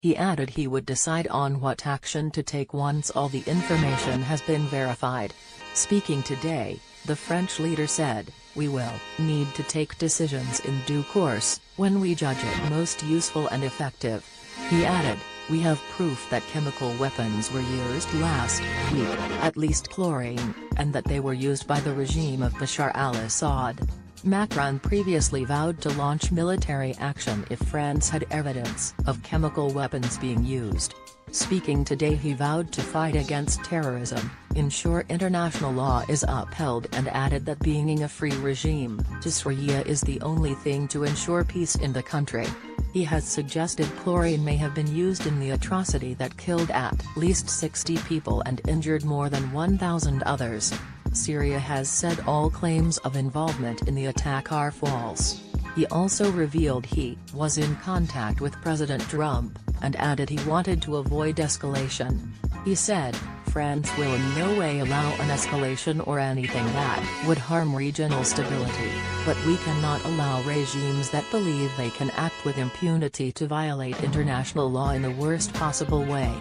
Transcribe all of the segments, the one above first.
He added he would decide on what action to take once all the information has been verified. Speaking today, the French leader said, "We will need to take decisions in due course, when we judge it most useful and effective." He added, "We have proof that chemical weapons were used last week, at least chlorine, and that they were used by the regime of Bashar al-Assad." Macron previously vowed to launch military action if France had evidence of chemical weapons being used. Speaking today, he vowed to fight against terrorism, ensure international law is upheld, and added that being a free regime to Syria is the only thing to ensure peace in the country. He has suggested chlorine may have been used in the atrocity that killed at least 60 people and injured more than 1,000 others. Syria has said all claims of involvement in the attack are false. He also revealed he was in contact with President Trump, and added he wanted to avoid escalation. He said, "France will in no way allow an escalation or anything that would harm regional stability, but we cannot allow regimes that believe they can act with impunity to violate international law in the worst possible way."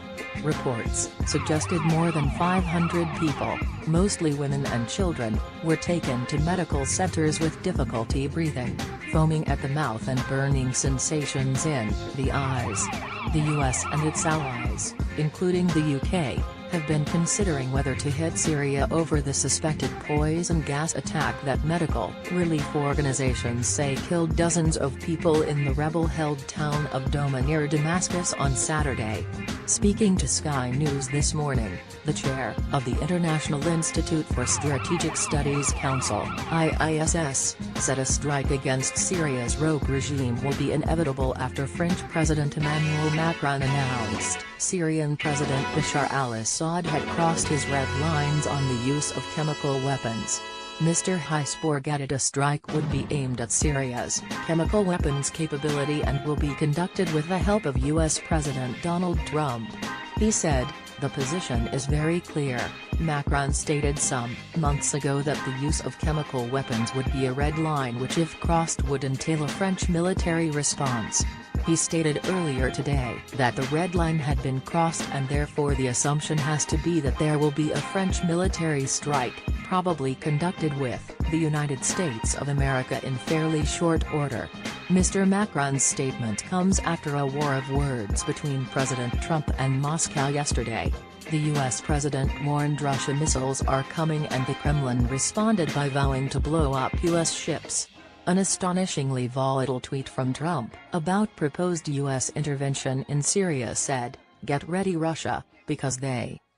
Reports suggested more than 500 people, mostly women and children, were taken to medical centers with difficulty breathing, foaming at the mouth and burning sensations in the eyes. The US and its allies, including the UK, have been considering whether to hit Syria over the suspected poison gas attack that medical relief organizations say killed dozens of people in the rebel-held town of Douma near Damascus on Saturday. Speaking to Sky News this morning, the chair of the International Institute for Strategic Studies Council (IISS) said a strike against Syria's rogue regime will be inevitable after French President Emmanuel Macron announced Syrian President Bashar al-Assad had crossed his red lines on the use of chemical weapons. Mr. Heisborg added a strike would be aimed at Syria's chemical weapons capability and will be conducted with the help of US President Donald Trump. He said, "The position is very clear." Macron stated some months ago that the use of chemical weapons would be a red line which if crossed would entail a French military response. He stated earlier today that the red line had been crossed and therefore the assumption has to be that there will be a French military strike, probably conducted with the United States of America in fairly short order. Mr. Macron's statement comes after a war of words between President Trump and Moscow yesterday. The US president warned Russia missiles are coming and the Kremlin responded by vowing to blow up US ships. An astonishingly volatile tweet from Trump about proposed US intervention in Syria said, "Get ready Russia, because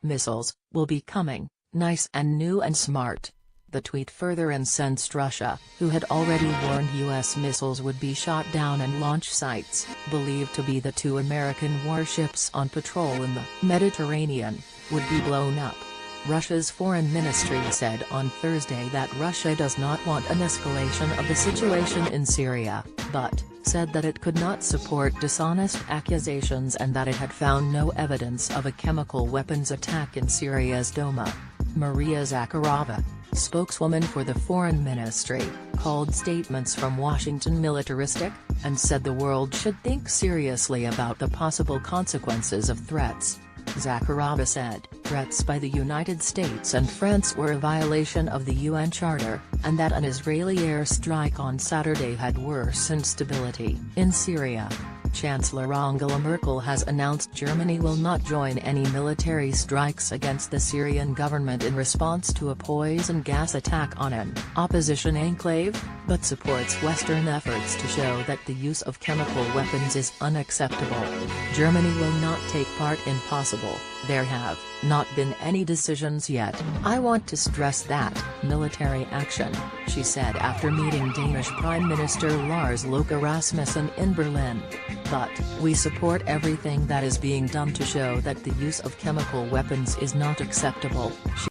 missiles, will be coming, nice and new and smart." The tweet further incensed Russia, who had already warned US missiles would be shot down and launch sites, believed to be the two American warships on patrol in the Mediterranean, would be blown up. Russia's foreign ministry said on Thursday that Russia does not want an escalation of the situation in Syria, but said that it could not support dishonest accusations and that it had found no evidence of a chemical weapons attack in Syria's Douma. Maria Zakharova, spokeswoman for the foreign ministry, called statements from Washington militaristic, and said the world should think seriously about the possible consequences of threats. Zakharova said, threats by the United States and France were a violation of the UN Charter, and that an Israeli airstrike on Saturday had worsened stability in Syria. Chancellor Angela Merkel has announced Germany will not join any military strikes against the Syrian government in response to a poison gas attack on an opposition enclave, but supports Western efforts to show that the use of chemical weapons is unacceptable. Germany will not take part in possible, there have not been any decisions yet. "I want to stress that, military action," she said after meeting Danish Prime Minister Lars Løkke Rasmussen in Berlin. "But, we support everything that is being done to show that the use of chemical weapons is not acceptable," she